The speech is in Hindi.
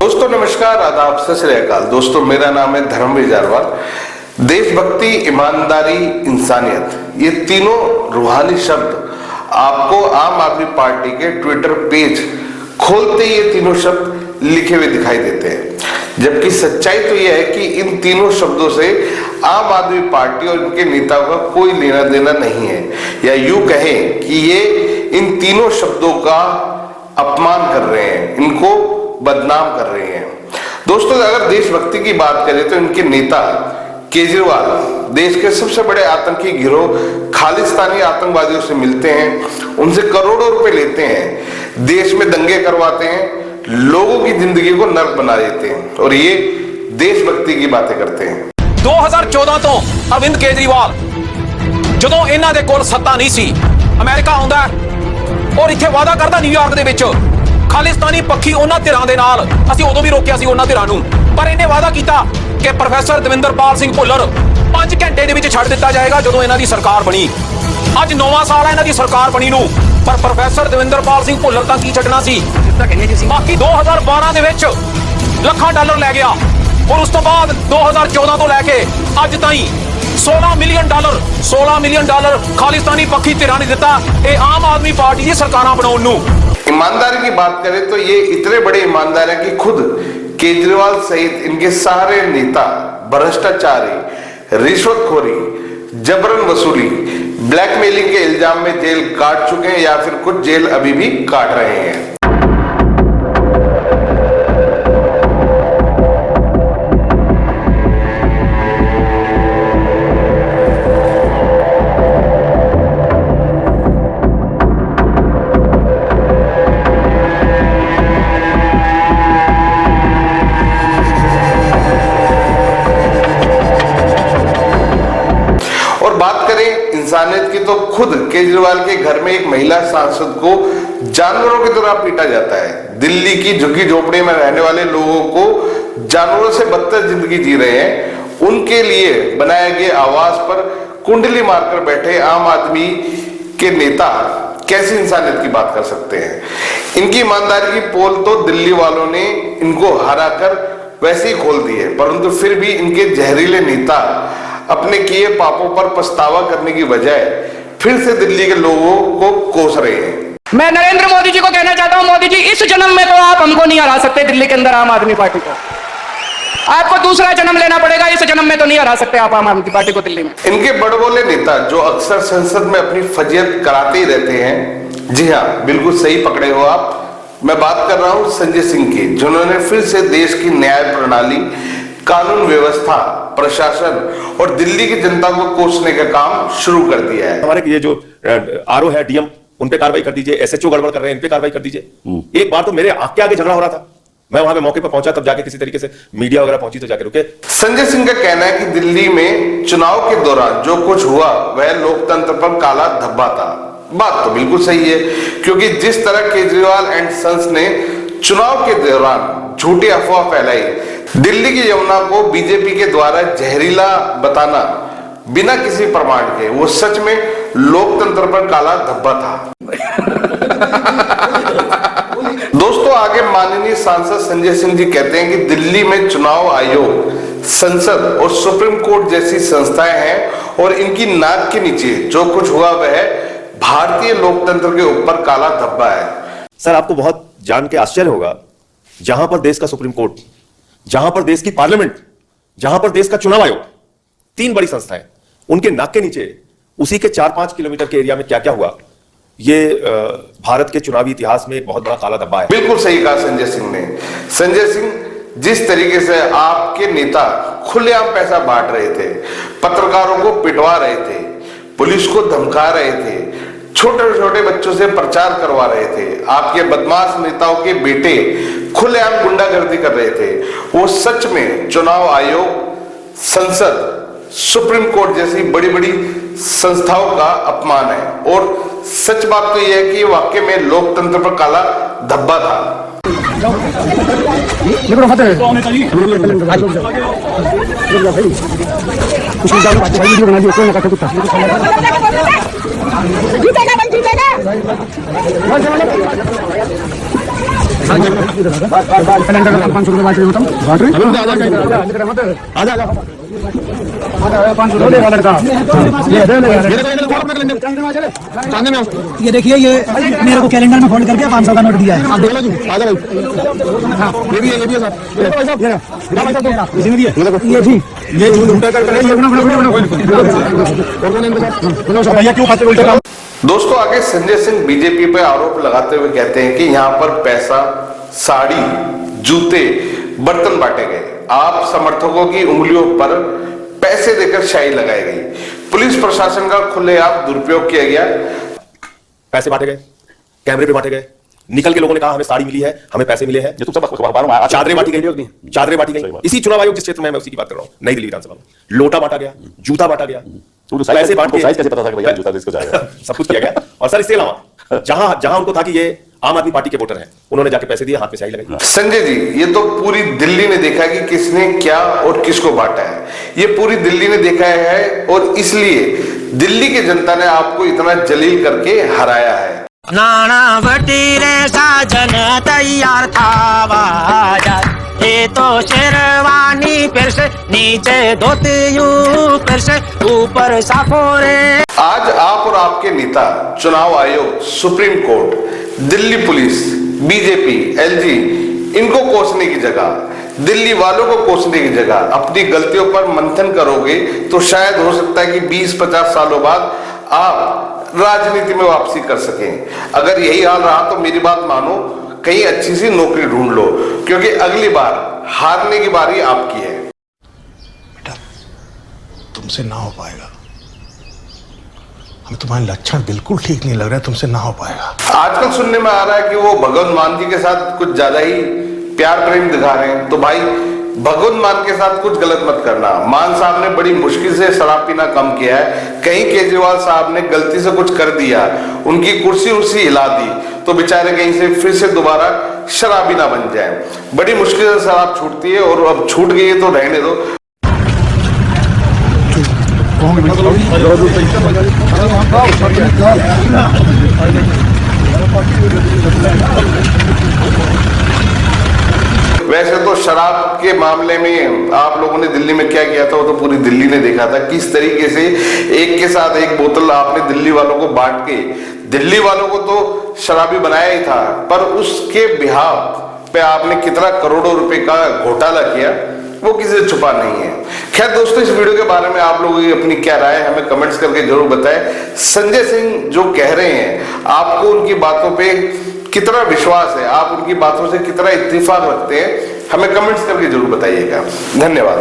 दोस्तों नमस्कार, आदाब, सत श्री अकाल। दोस्तों मेरा नाम है धर्मवीर जारवाल। देशभक्ति, ईमानदारी, इंसानियत, ये तीनों रूहानी शब्द आपको आम आदमी पार्टी के ट्विटर पेज खोलते ही ये तीनों शब्द लिखे हुए दिखाई देते हैं। जबकि सच्चाई तो यह है कि इन तीनों शब्दों से आम आदमी पार्टी और इनके नेताओं का कोई लेना देना नहीं है, या यूं कहें कि ये इन तीनों शब्दों का अपमान कर रहे हैं, इनको बदनाम कर रहे हैं। दोस्तों अगर देशभक्ति की बात करें तो इनके नेता केजरीवाल देश के सबसे बड़े आतंकी गिरोह खालिस्तानी आतंकवादियों से मिलते हैं, उनसे करोड़ों रुपए लेते हैं, देश में दंगे करवाते हैं, लोगों की जिंदगी को नर्क बना देते हैं और ये देशभक्ति की बातें करते हैं। 2014 तो अरविंद केजरीवाल ਜਦੋਂ ਇਹਨਾਂ ਦੇ ਕੋਲ ਸੱਤਾ ਨਹੀਂ ਸੀ, ਅਮਰੀਕਾ ਆਉਂਦਾ ਔਰ ਇੱਥੇ ਵਾਅਦਾ ਕਰਦਾ ਨਿਊਯਾਰਕ ਦੇ ਵਿੱਚ ਖਾਲਿਸਤਾਨੀ ਪੱਖੀ ਉਹਨਾਂ ਧਿਰਾਂ ਦੇ ਨਾਲ। ਅਸੀਂ ਉਦੋਂ ਵੀ ਰੋਕਿਆ ਸੀ ਉਹਨਾਂ ਧਿਰਾਂ ਨੂੰ, ਪਰ ਇਹਨੇ ਵਾਅਦਾ ਕੀਤਾ ਕਿ ਪ੍ਰੋਫੈਸਰ ਦਵਿੰਦਰਪਾਲ ਸਿੰਘ ਭੁੱਲਰ 5 ਘੰਟੇ ਦੇ ਵਿੱਚ ਛੱਡ ਦਿੱਤਾ ਜਾਏਗਾ ਜਦੋਂ ਇਹਨਾਂ ਦੀ ਸਰਕਾਰ ਬਣੀ। ਅੱਜ 9ਵਾਂ ਸਾਲ ਹੈ ਇਹਨਾਂ ਦੀ ਸਰਕਾਰ ਬਣੀ ਨੂੰ, ਪਰ ਪ੍ਰੋਫੈਸਰ ਦਵਿੰਦਰਪਾਲ ਸਿੰਘ ਭੁੱਲਰ ਤਾਂ ਕੀ ਛੱਡਣਾ ਸੀ। ਬਾਕੀ 2012 ਦੇ ਵਿੱਚ ਲੱਖਾਂ ਡਾਲਰ ਲੈ ਗਿਆ ਔਰ ਉਸ ਤੋਂ ਬਾਅਦ 2014 ਤੋਂ ਲੈ ਕੇ ਅੱਜ ਤਾਈਂ 16 ਮਿਲੀਅਨ ਡਾਲਰ ਖਾਲਿਸਤਾਨੀ ਪੱਖੀ ਧਿਰਾਂ ਨੇ ਦਿੱਤਾ। ਇਹ ਆਮ ਆਦਮੀ ਪਾਰਟੀ ਦੀ ਸਰਕਾਰਾਂ ਬਣਾਉਣ ਨੂੰ। ईमानदारी की बात करें तो ये इतने बड़े ईमानदार हैं कि खुद केजरीवाल सहित इनके सारे नेता भ्रष्टाचारी, रिश्वतखोरी, जबरन वसूली, ब्लैकमेलिंग के इल्जाम में जेल काट चुके हैं या फिर कुछ जेल अभी भी काट रहे हैं। बात करें इंसानियत की तो खुद केजरीवाल के घर में एक महिला सांसद को जानवरों की तरह पीटा जाता है। दिल्ली की झुग्गी झोपड़ी में रहने वाले लोगों को जानवरों से बदतर जिंदगी जी रहे हैं, उनके लिए बनाए गए आवास पर कुंडली मारकर बैठे आम आदमी के नेता कैसी इंसानियत की बात कर सकते हैं। इनकी ईमानदारी की पोल तो दिल्ली वालों ने इनको हराकर वैसे ही खोल दी है, परंतु फिर भी इनके जहरीले नेता अपने किए पापों पर पछतावा करने की बजाय फिर से दिल्ली के लोगों को कोस रहे हैं। मैं नरेंद्र मोदी जी को कहना चाहता हूं, मोदी जी इस जन्म में तो आप हमको नहीं हरा सकते दिल्ली के अंदर आम आदमी पार्टी को। आपको दूसरा जन्म लेना पड़ेगा, इस जन्म में तो नहीं हरा सकते आप आम आदमी पार्टी को दिल्ली में। इनके बड़बोले नेता जो अक्सर संसद में अपनी फजीयत कराते ही रहते हैं, जी हाँ बिल्कुल सही पकड़े हो आप, मैं बात कर रहा हूं संजय सिंह की, जिन्होंने फिर से देश की न्याय प्रणाली, कानून व्यवस्था, प्रशासन और दिल्ली की जनता को कोसने का काम शुरू कर दिया है। हमारे ये जो आरओ है, डीएम, उन पे कार्रवाई कर दीजिए, एसएचओ गड़बड़ कर रहे हैं, इन पे कार्रवाई कर दीजिए। एक बार तो मेरे आंख के आगे झगड़ा हो रहा था, मैं वहां पे मौके पर पहुंचा, तब जाके किसी तरीके से मीडिया वगैरह पहुंची तो जाके रुके। संजय सिंह का कहना है कि दिल्ली में चुनाव के दौरान जो कुछ हुआ वह लोकतंत्र पर काला धब्बा था। बात तो बिल्कुल सही है, क्योंकि जिस तरह केजरीवाल एंड सन्स ने चुनाव के दौरान झूठी अफवाह फैलाई, दिल्ली की यमुना को बीजेपी के द्वारा जहरीला बताना बिना किसी प्रमाण के, वो सच में लोकतंत्र पर काला धब्बा था। दोस्तों आगे माननीय सांसद संजय सिंह जी कहते हैं कि दिल्ली में चुनाव आयोग, संसद और सुप्रीम कोर्ट जैसी संस्थाएं हैं और इनकी नाक के नीचे जो कुछ हुआ वह भारतीय लोकतंत्र के ऊपर काला धब्बा है। सर आपको बहुत जान के आश्चर्य होगा, जहां पर देश का सुप्रीम कोर्ट, जहां पर देश की पार्लियामेंट, जहां पर देश का चुनाव आयोग, 3 बड़ी संस्थाएं, उनके नाक के नीचे उसी के 4-5 किलोमीटर के एरिया में क्या क्या हुआ, ये भारत के चुनावी इतिहास में एक बहुत बड़ा काला धब्बा है। बिल्कुल सही कहा संजय सिंह ने। संजय सिंह, जिस तरीके से आपके नेता खुलेआम पैसा बांट रहे थे, पत्रकारों को पिटवा रहे थे, पुलिस को धमका रहे थे, छोटे छोटे बच्चों से प्रचार करवा रहे थे, आपके बदमाश नेताओं के बेटे खुलेआम गुंडागर्दी कर रहे थे, वो सच में चुनाव आयोग, संसद, सुप्रीम कोर्ट जैसी बड़ी बड़ी संस्थाओं का अपमान है। और सच बात तो यह है कि वाकई में लोकतंत्र पर काला धब्बा था। ये देखिए, ये मेरे को कैलेंडर में फोल्ड करके 500 का नोट दिया है। आप देख लो जी, ये भी है सर, ये जी, ये भैया क्यों खाते उल्टे काम। दोस्तों आगे संजय सिंह बीजेपी पर आरोप लगाते हुए कहते हैं कि यहाँ पर पैसा, साड़ी, जूते, बर्तन बांटे गए। आप समर्थकों की उंगलियों पर पैसे देकर शाही लगाई गई। पुलिस प्रशासन का खुलेआम दुरुपयोग किया गया। पैसे बांटे गए, कैमरे पे बांटे गए, निकल के लोगों ने कहा हमें साड़ी मिली है, हमें पैसे मिले हैं। ये तुम सब चादरें बांटी गई, चादरें बांटी गई। इसी चुनाव आयोग जिस क्षेत्र में मैं उसी की बात कर रहा हूं, नई दिल्ली विधानसभा में लोटा बांटा गया, जूता बांटा गया, पैसे बांट के साइज कैसे पता था कि भैया जूता किसको जाएगा सब कुछ किया गया। और सर इसके अलावा जहां उनको था कि ये आम आदमी पार्टी के वोटर हैं, उन्होंने जाके पैसे दिए, हाथ में स्याही लगाई। संजय जी, ये तो पूरी दिल्ली ने देखा कि किसने क्या और किसको बांटा है। ये पूरी दिल्ली ने देखा है और इसलिए दिल्ली की जनता ने आपको इतना जलील करके हराया है। नाना वटीरे साजन तैयार था बाजार, ये तो शेरवानी फिर से नीचे धोती यूं फिर से ऊपर साफोरे। आज आप और आपके नेता चुनाव आयोग, supreme court, Delhi police, BJP, LG, इनको कोसने की जगह, दिल्ली वालों को कोसने की जगह अपनी गलतियों पर मंथन करोगे तो शायद हो सकता है कि 20-50 सालों बाद आप राजनीति में वापसी कर सकें। अगर यही हाल रहा तो मेरी बात मानो, कहीं अच्छी सी नौकरी ढूंढ लो, क्योंकि अगली बार हारने की बारी आपकी है। बेटा, तुमसे ना हो पाएगा। हमें तुम्हारे लक्षण बिल्कुल ठीक नहीं लग रहा है, तुमसे ना हो पाएगा। आजकल सुनने में आ रहा है कि वो भगवंत मान जी के साथ कुछ ज्यादा ही प्यार प्रेम दिखा रहे हैं। तो भाई, भगवंत मान के साथ कुछ गलत मत करना। मान साहब ने बड़ी मुश्किल से शराब पीना कम किया है। कहीं केजरीवाल साहब ने गलती से कुछ कर दिया, उनकी कुर्सी उर्सी हिला दी, तो बेचारे कहीं से फिर से दोबारा शराबी ना बन जाए। बड़ी मुश्किल से शराब छूटती है और अब छूट गई है तो रहने दो। वैसे तो शराब के मामले में आप लोगों ने दिल्ली में क्या किया था वो तो पूरी दिल्ली ने देखा था। किस तरीके से एक के साथ एक बोतल आपने दिल्ली वालों को बांट के, दिल्ली वालों को तो शराबी बनाया ही था, पर उसके बिहाफ पे आपने कितना करोड़ों रुपए का घोटाला किया वो किसी से छुपा नहीं है। खैर दोस्तों, इस वीडियो के बारे में आप लोगों की अपनी क्या राय है हमें कमेंट्स करके जरूर बताएं। संजय सिंह जो कह रहे हैं, आपको उनकी बातों पे कितना विश्वास है, आप उनकी बातों से कितना इत्तेफाक रखते हैं, हमें कमेंट्स करके जरूर बताइएगा। धन्यवाद।